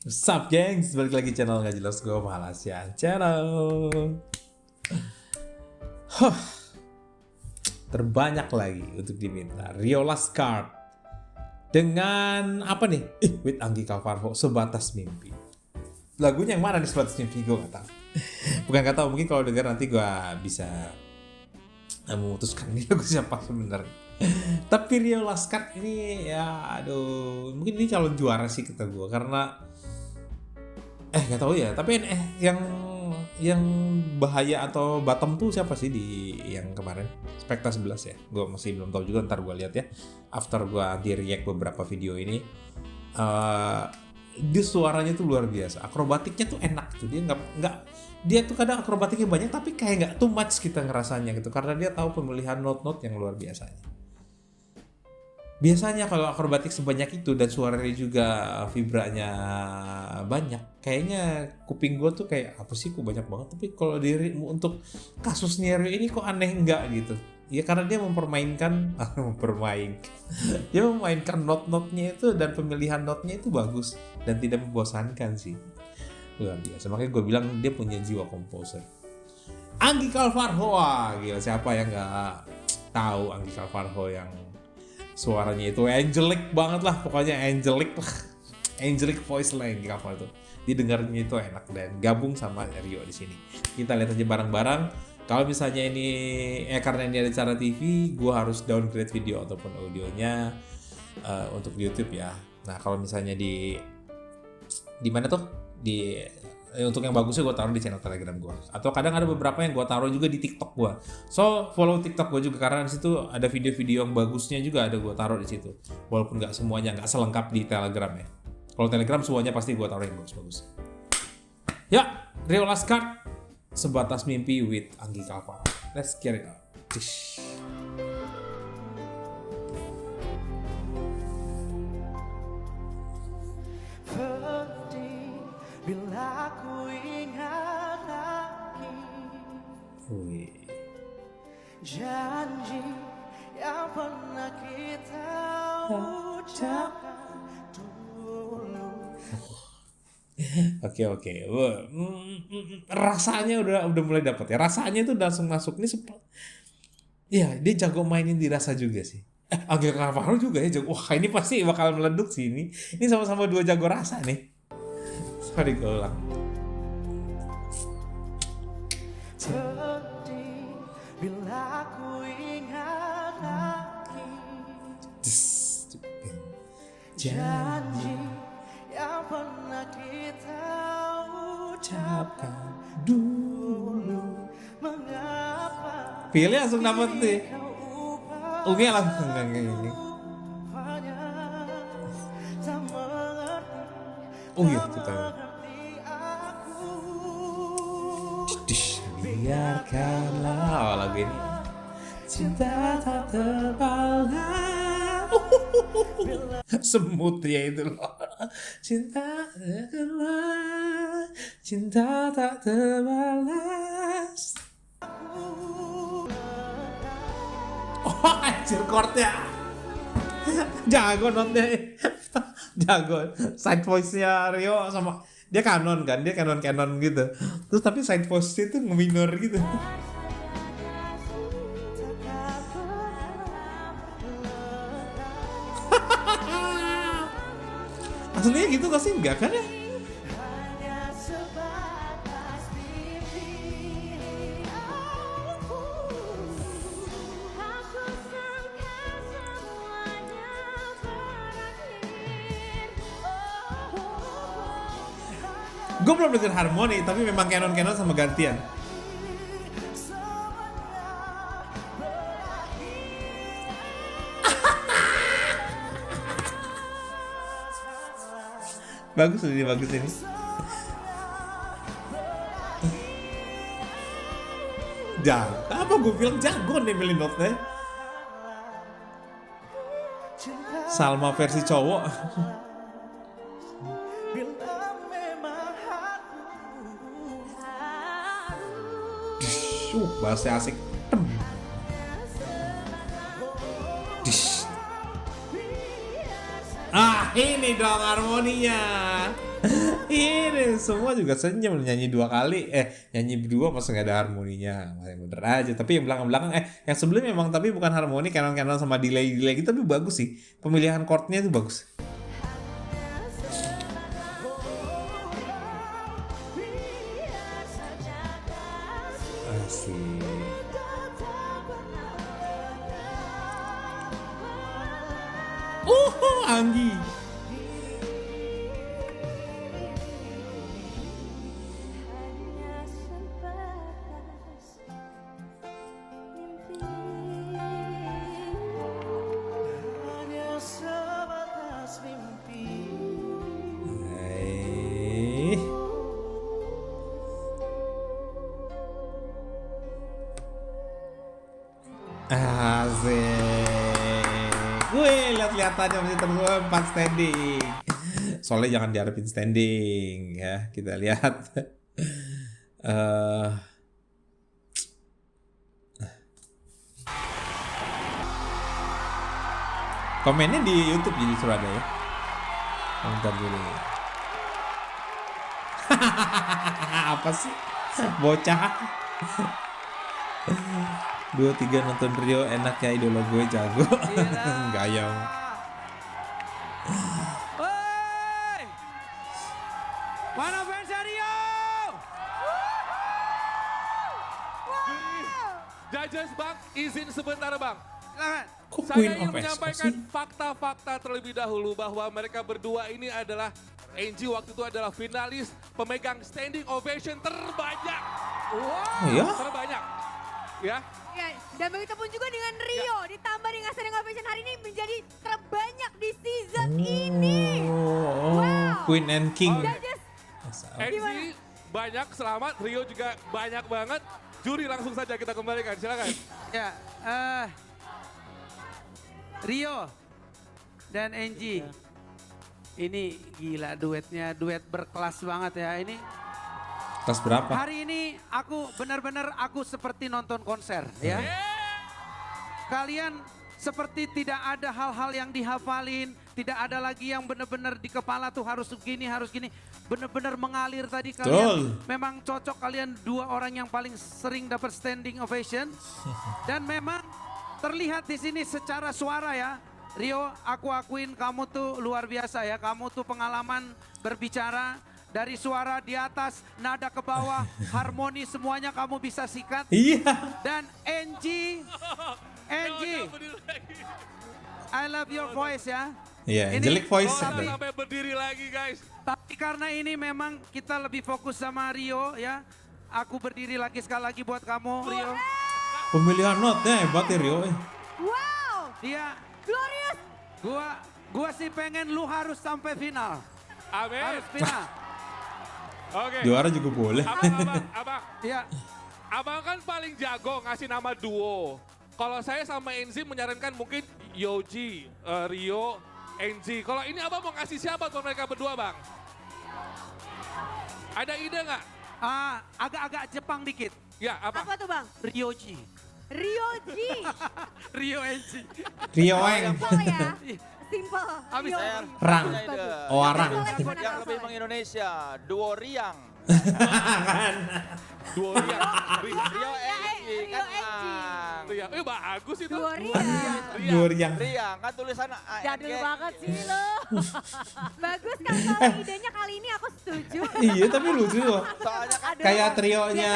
Sup gengs, balik lagi channel Gak Jelas gue Malaysian Channel. Terbanyak lagi untuk diminta Rio Last Card dengan apa nih? With Anggi Calvarho, Sebatas Mimpi. Lagunya yang mana nih Sebatas Mimpi? Gue gak tahu. Bukan gak tahu, mungkin kalau denger nanti gue bisa memutuskan ini lagu siapa sebenarnya. Tapi Rio Last Card ini ya aduh, mungkin ini calon juara sih kata gue, karena nggak tahu ya, tapi yang bahaya atau bottom tuh siapa sih di yang kemarin Spekta 11 ya? Gue masih belum tahu juga, ntar gue lihat ya after gue di-react beberapa video ini. Dia suaranya tuh luar biasa, akrobatiknya tuh enak tuh, dia tuh kadang akrobatiknya banyak tapi kayak nggak too much kita ngerasanya gitu, karena dia tahu pemilihan note-note yang luar biasanya. Biasanya kalau akrobatik sebanyak itu dan suaranya juga vibranya banyak, kayaknya kuping gue tuh kayak apa sih kok banyak banget. Tapi kalau untuk kasusnya Rio ini kok aneh enggak gitu. Ya karena dia mempermainkan dia memainkan not-notnya itu, dan pemilihan notnya itu bagus dan tidak membosankan sih. Luar biasa. Makanya gue bilang dia punya jiwa komposer. Anggi Calvarho, gila, siapa yang nggak tahu Anggi Calvarho yang suaranya itu angelic banget lah, pokoknya angelic voice lah yang Calvarho itu. Didengarnya itu enak, dan gabung sama Rio di sini. Kita lihat aja bareng-bareng. Kalau misalnya ini karena ini ada cara TV, gue harus downgrade video ataupun audionya untuk YouTube ya. Nah kalau misalnya di mana tuh untuk yang bagusnya gue taruh di channel Telegram gue, atau kadang ada beberapa yang gue taruh juga di TikTok gue. So follow TikTok gue juga, karena di situ ada video-video yang bagusnya juga ada gue taruh di situ. Walaupun nggak semuanya, nggak selengkap di Telegram ya. Kalau Telegram semuanya pasti gue taruh yang bagus-bagus. Ya, Rio Last Card, Sebatas Mimpi with Anggi Calvarho. Let's get it out. Bila ku ingat lagi janji yang pernah kita ucapkan dulu. Oke. Rasanya udah mulai dapat ya. Rasanya tuh langsung masuk. Ini ya, dia jago mainin di rasa juga sih. Anggi Calvarho juga ya jago. Wah, ini pasti bakal meleduk sih ini. Ini sama-sama dua jago rasa nih. Sorry, gue ulang. Sedih bila ku ingat lagi janji yang pernah kita ucapkan dulu. Mengapa Pilih langsung dapet nih. Ungi langsung ini. Iya, kita biarkanlah lagu ini. Cinta tak terbalas. Semut ya itu loh. Cinta tak terbalas. Oh, anjir chordnya. Jago notnya. Jago. Side voice-nya Rio sama dia kanon gitu. Terus tapi side voice itu nge-minor gitu. Aslinya gitu gak sih? Enggak kan ya? Gue belum denger harmoni, tapi memang canon sama gantian. bagus ini. Jago. Apa gue bilang jago nih milih notnya. Salma versi cowok. Bahasa asik. Ini dong harmoninya. Ini semua juga senyum nyanyi 2 kali, nyanyi berdua masa nggak ada harmoninya, masih bener aja. Tapi yang belakang-belakang, yang sebelumnya memang tapi bukan harmoni, canon sama delay gitu, tapi bagus sih. Pemilihan chordnya itu bagus. Asik. Anggi. Hanya sebatas mimpi. Hanya sebatas mimpi. Hai. Asik. Gue lihat-lihatannya masih terus 4 standing. Soalnya jangan diharapin standing ya. Kita lihat. eh Komennya di YouTube jadi suruh ada ya. Bentar dulu. Apa sih? Bocah. 2-3 nonton Rio enak ya, idola gue jago. Gayang. Woi! Mana fans Rio? Judges Bang, izin sebentar Bang. Silakan. Kok Saya Queen ingin of menyampaikan Expo sih? fakta-fakta terlebih dahulu bahwa mereka berdua ini adalah Angie waktu itu adalah finalis pemegang standing ovation terbanyak. Oh ya? Terbanyak. Ya. Ya, dan begitu pun juga dengan Rio, ditambah dengan standing ovation hari ini menjadi terbanyak di season ini. Oh, Wow. Queen and King. Judges, Angie banyak, selamat. Rio juga banyak banget. Juri langsung saja kita kembalikan, silakan. Ya, Rio dan Angie. Ini gila duetnya, duet berkelas banget ya. Ini Kelas berapa? hari ini aku benar-benar aku seperti nonton konser ya. Kalian seperti tidak ada hal-hal yang dihafalin, tidak ada lagi yang benar-benar di kepala tuh harus begini, harus gini. Benar-benar mengalir tadi Betul. kalian. Memang cocok kalian dua orang yang paling sering dapat standing ovation. Dan memang terlihat di sini secara suara ya. Rio, aku akuin kamu tuh luar biasa ya. Kamu tuh pengalaman berbicara dari suara di atas, nada ke bawah, harmoni semuanya kamu bisa sikat. Iya. Dan Angie, I love your voice ya. Iya, Ini angelic voice. kalau Kita sampai berdiri lagi guys. Tapi karena ini memang kita lebih fokus sama Rio ya. Aku berdiri lagi sekali lagi buat kamu Rio. Pemilihan notnya hebat ya Rio. wow, Dia, glorious. gua sih pengen lu harus sampai final. Amin. Harus final. Oke. Juara juga boleh. Abang. Ya, Abang kan paling jago ngasih nama duo. Kalau saya sama Enzi menyarankan mungkin Yoji, Rio, Enzi. Kalau ini abang mau kasih siapa tuh mereka berdua bang? Ada ide nggak? agak-agak Jepang dikit. Ya apa? Apa tuh bang? Ryoji. Ryoji. Rio Angie. Rio Eng. Simple ya. Simple. Habis Ryoji. saya Rang. Bagus, punya ide. bagus. Oh, Rang. Kalau gimana, Yang kalau lebih gimana? mengindonesia, duo Riang. Duo Rio. Rio Rio Eng kan Angie. Ang. Rio. bagus itu. Dua Ria. Goriang. Riang kan tulisan Jadul ANG. banget sih lo. Bagus kan kalau idenya kali ini aku setuju. Iya tapi lucu loh. Soalnya kan Aduh. Kayak trionya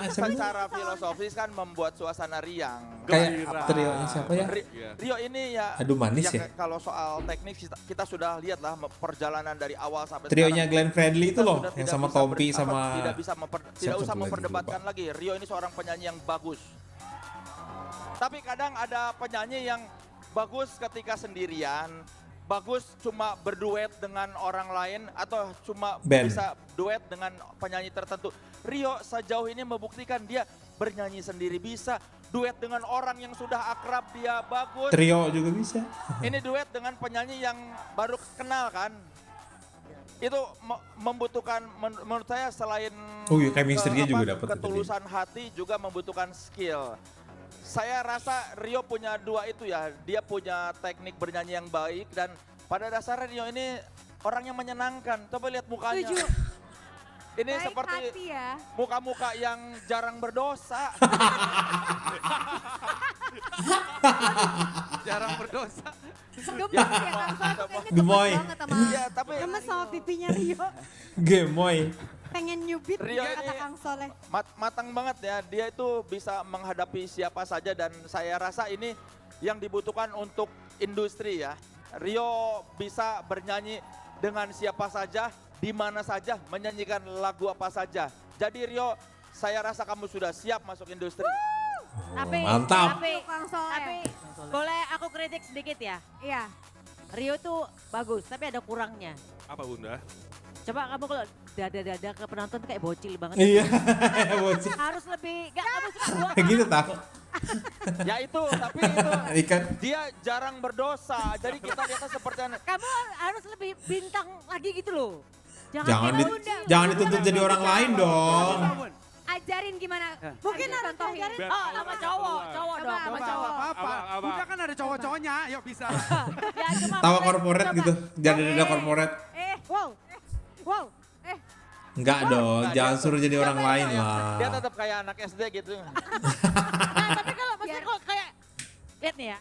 siapa? secara filosofis kan membuat suasana riang. Kayak Gembira. trionya siapa ya? Rio ini ya. Aduh, manis ya. Kalau soal teknik kita sudah lihat lah perjalanan dari awal sampai Trionya sekarang. Glenn Fredly itu Kita loh, sudah yang tidak sama bisa Tompi ber- sama tidak bisa siapa tidak usah satu lagi, memperdebatkan lagi. Rio ini seorang penyanyi yang bagus. Tapi kadang ada penyanyi yang bagus ketika sendirian, bagus cuma berduet dengan orang lain atau cuma Band. bisa duet dengan penyanyi tertentu. Rio sejauh ini membuktikan dia bernyanyi sendiri bisa, duet dengan orang yang sudah akrab dia bagus. Trio juga bisa. Ini duet dengan penyanyi yang baru kenal kan. Itu membutuhkan menurut saya selain Oh iya, chemistry-nya juga dapat itu dia. ketulusan hati juga membutuhkan skill. Saya rasa Rio punya dua itu ya. Dia punya teknik bernyanyi yang baik dan pada dasarnya Rio ini orang yang menyenangkan. Coba lihat mukanya. Setuju. Ini Baik seperti hati ya. muka-muka yang jarang berdosa. Jarang berdosa. Gemes ya Kang Sol tuh kayaknya Gemoy. gemes banget sama Iya, tapi Gemes sama pipinya Rio. Gemoy. Pengen nyubit Rio kata ini- Kang Soleh. matang banget ya. Dia itu bisa menghadapi siapa saja dan saya rasa ini yang dibutuhkan untuk industri ya. Rio bisa bernyanyi dengan siapa saja, di mana saja, menyanyikan lagu apa saja. Jadi Rio, saya rasa kamu sudah siap masuk industri. Tapi, Mantap. Tapi, Kang Soleh. tapi boleh aku kritik sedikit ya. Iya. Rio tuh bagus, tapi ada kurangnya. Apa Bunda? Coba kamu kalau dada-dada ke penonton kayak bocil banget. Iya, bocil. Harus lebih, gak kamu suka gua. Kayak gitu tahu. Ya itu, tapi itu Ikan. dia jarang berdosa. Jadi kita lihatnya seperti Kamu harus lebih bintang lagi gitu loh. Jangan kayak di- bocil. jangan dituntut jadi orang lain dong. Ajarin gimana? Mungkin Aduh, harus contohin. diajarin. Biar Oh, aura sama cowok, keluar. cowok Coba dong, sama sama Coba cowok. apa-apa. Apa? Udah kan ada cowok-cowoknya, yuk bisa. Ya, cuma Tawa boleh- korporat coba. gitu. Dada-dada korporat. Wow. Wow. Enggak dong, Nah, jangan dia- suruh jadi orang dia lain kayak- lah. Dia tetap kayak anak SD gitu. Nah, tapi kalau maksudnya kok kayak, lihat nih ya.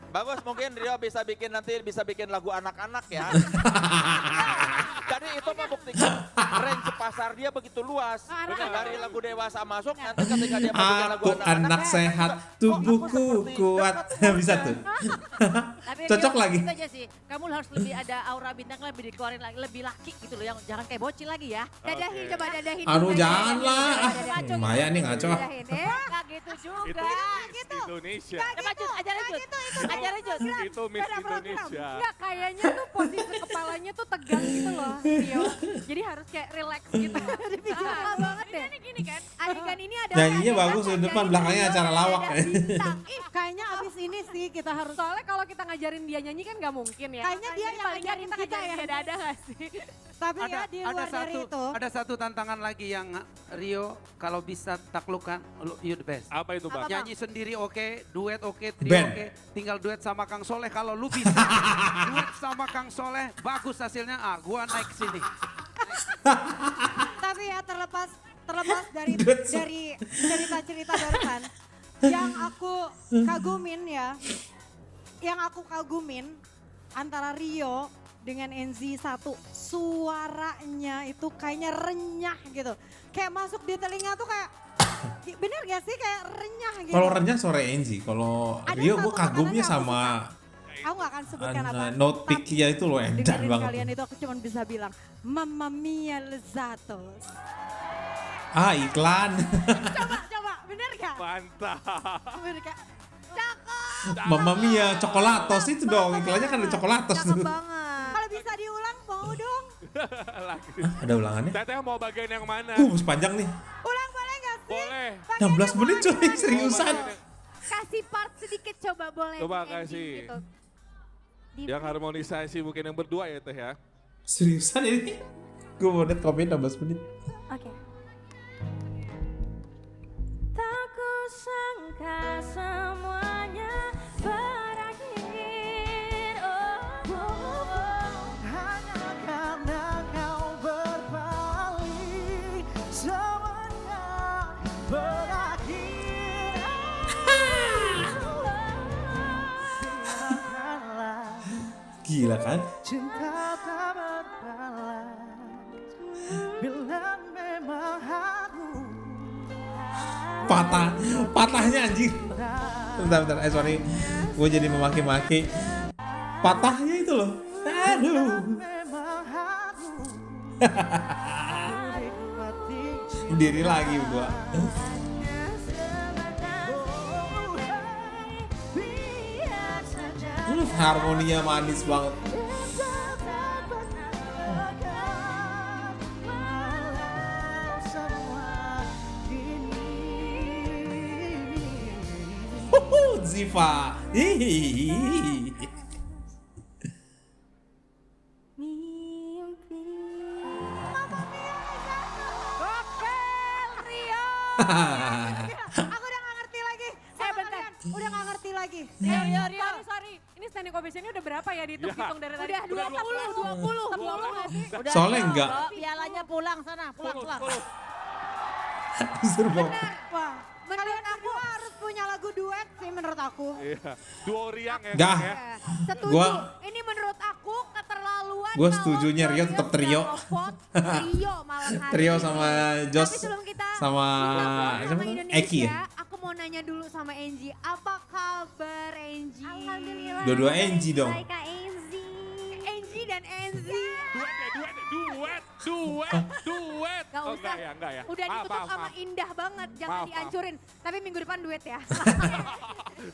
Bagus, mungkin Rio bisa bikin lagu anak-anak ya. Jadi itu membuktikan range pasar dia begitu luas. Dari lagu dewasa masuk, nanti ketika dia mau bikin lagu Aku anak sehat, tubuhku kuat. Bisa tuh. Tapi Cocok Rio, lagi. itu aja sih. Kamu harus lebih ada aura bintang, lebih dikeluarin lagi, lebih laki gitu loh. Yang jangan kayak bocil lagi ya. Dadahin, Oke. coba dadahin. Aduh dulu. janganlah. Dadahin, Ah, dadahin. Maya nih ngaco. Dadahin, Nggak gitu Itu juga. Miss Indonesia. Coba Jut, ajarin Jut. Ajarin Jut. Itu Miss Indonesia. Enggak, kayaknya tuh posisi kepalanya tuh tegang gitu loh, Rio. Jadi harus kayak relax gitu. Suka banget deh. Gini kan, adegan ini ada Nyanyinya bagus di depan, belakangnya acara lawak. bintang. Kayaknya abis ini sih kita harus. Soalnya kalau kita ngajarin dia nyanyi kan nggak mungkin ya. Kayaknya dia Jadi yang paling nggak ngajarin kita kita ngajarin ya. dia dada nggak sih? Tapi ya di luar dari itu. Ada satu tantangan lagi yang Rio kalau bisa taklukkan, you the best. Apa itu Bang? Nyanyi sendiri oke, duet oke, trio Band. oke. Tinggal duet sama Kang Soleh. Kalau lu bisa duet sama Kang Soleh, bagus hasilnya. Gua naik sini. Tapi ya terlepas dari Duet cerita-cerita barusan, yang aku kagumin ya, yang aku kagumin antara Rio dengan NZ1, suaranya itu kayaknya renyah gitu, kayak masuk di telinga tuh kayak, bener gak sih kayak renyah gitu. Kalau renyah sore Enzi, kalau Ada Rio satu gue kagumnya makanannya aku sama Aku gak akan sebutkan apa. note pick-nya itu loh edan Dengerin banget. kalian itu aku cuma bisa bilang, Mamma Mia Lezatos. Ah iklan. Coba, bener gak? Mantap. Bener gak? Mamma Mia Coklatos itu dong, iklannya kan ada Coklatos Cakep tuh. banget. Kalau bisa diulang mau dong. Ada ulangannya? Teteh mau bagian yang mana? Sepanjang nih. Ulang boleh gak sih? Boleh. 16 menit coy, seriusan. Kasih part sedikit coba boleh. Coba di ending kasih. gitu. Di- Yang harmonisasi mungkin yang berdua ya Teh ya. Seriusan ini? Gue mau liat komen 16 menit. Oke. Tak kusangka semuanya berakhir. Hanya karena kau berpaling, semuanya berakhir. Biarkanlah Gila kan? cinta tak berbalas, bila memang harus. Patahnya anjing. Bentar, sorry. Gue jadi memaki-maki. Patahnya itu loh. Aduh. Memang harus menikmati Berdiri lagi gua. biar saja Harmoninya manis banget. walau semua ini. Ziva. Hihihi. Mimpi. Gokil, Rio. Aku udah gak ngerti lagi. Bentar. Udah gak ngerti lagi. Sorry. Ini standing ovation-nya udah berapa ya dihitung-hitung dari tadi? Udah 20 nggak sih? Udah, Soalnya ayo, enggak. Bro, pialanya pulang sana, pulang. Disuruh bawa. Wah, kalian aku harus punya lagu duet sih menurut aku. Iya. Duo Riang ya. Nggak. Kang, ya. Setuju. Gua- Ini menurut aku keterlaluan. Gua kalau setujunya Rio tetap trio. sudah nge-vote Rio malah hari Trio ini. sama Jos Tapi sebelum kita sama sama siapa tuh? Indonesia, Eki ya? aku mau nanya dulu sama Enji. Apa kabar Enji? Alhamdulillah. Dua-dua Enji dong. Baik Kak Enzi. Enji dan Enzi. Duet. Gak Oh, usah. enggak ya. Udah Maaf, ditutup maaf, sama maaf. indah banget, jangan Maaf. dihancurin. Tapi minggu depan duet ya.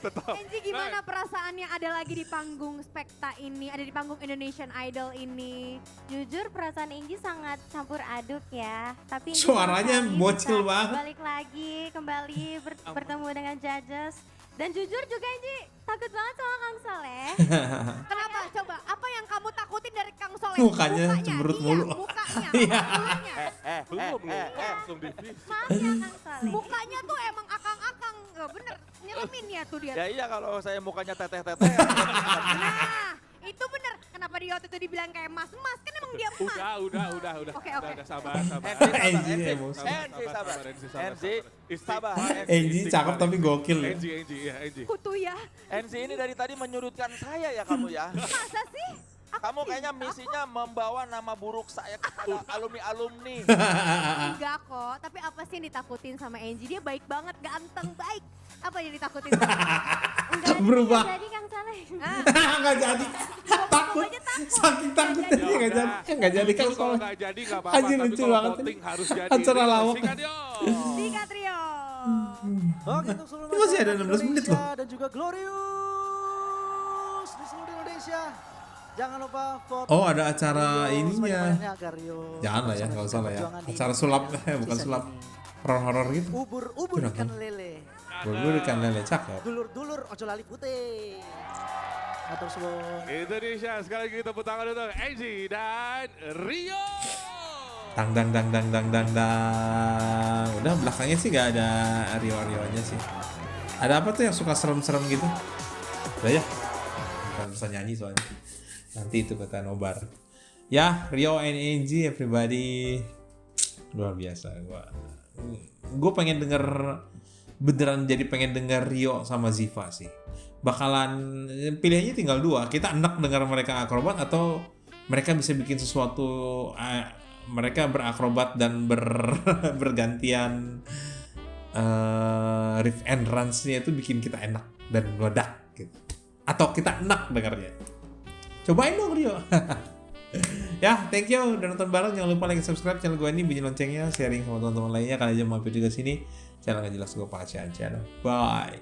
Tetap. Enji gimana perasaannya ada lagi di panggung Spekta ini, ada di panggung Indonesian Idol ini? Jujur perasaan Enji sangat campur aduk ya. Tapi Enji Suaranya senang sekali bocil bisa banget. Balik lagi kembali bertemu dengan judges. Dan jujur juga Enji takut banget sama Kang Soleh. Kenapa? Coba, apa yang kamu takutin dari Kang Soleh? Mukanya cemberut iya, mulu. Mukanya, Iya. mulutnya. Belum langsung divisi. Maaf ya Kang Soleh. Mukanya tuh emang akang-akang, oh, bener, nyelemin ya tuh dia. Ya iya kalau saya mukanya teteh-teteh. Nah, itu bener. Kenapa dia waktu itu dibilang kayak mas-mas? Kan emang dia emas. Udah. Oke. Udah, sabar. Enzi emosi. Enzi sabar. Enzi Istighfar. sabar. Enji cakep tapi gokil. Enji. Kutu ya. Enzi ini dari tadi menyudutkan saya ya kamu ya. Masa sih? Kamu kayaknya misinya membawa nama buruk saya kepada alumni-alumni. Enggak kok, tapi apa sih yang ditakutin sama Enji? Dia baik banget, ganteng, baik. Apa yang ditakutin? Enggak ada Berubah. yang jadi Kang Soleh. Nggak jadi. Takut. Saking takutnya dia nggak jadi. Nggak jadi kan Kalau soalnya. nggak jadi nggak apa-apa. Anjing, Tapi lucu kalau banget. voting harus jadi. Acara lawak. Sikat yo. Sikat Rio. Oke, untuk seluruh Ini masih ada masyarakat 16 menit loh. Indonesia dan juga Glorious di seluruh Indonesia. Jangan lupa vote. Oh, ada acara Rio ininya. sebanyak-banyaknya agar Rio Jangan lah ya, bisa nggak usah lah ya. perjuangan di Acara sulap, bukan season sulap. ini. Horor-horor gitu. Ubur-ubur Kenapa? ikan lele. Gue ikan lele cakep. Dulur-dulur ojo lali putih. Atur suwun. Indonesia, sekali lagi tepuk tangan untuk Enji dan Rio. Dang. Udah belakangnya sih nggak ada Rio-Rionya sih. Ada apa tuh yang suka serem-serem gitu? Udah ya. Bukan bisa nyanyi soalnya. Nanti itu kata Nobar. Ya, Rio and Enji everybody. Luar biasa. Gue pengen denger, beneran jadi pengen denger Rio sama Ziva sih. Bakalan pilihannya tinggal dua. Kita enak dengar mereka akrobat atau mereka bisa bikin sesuatu, mereka berakrobat dan bergantian riff and runs-nya itu bikin kita enak dan meledak gitu. Atau kita enak dengarnya. Cobain dong Rio. Ya, thank you udah nonton bareng. Jangan lupa like, subscribe channel gue ini, bunyi loncengnya, sharing sama teman-teman lainnya. Kalian aja mampir juga sini. Channel Nggak Jelas gue Pak Aceh. Bye.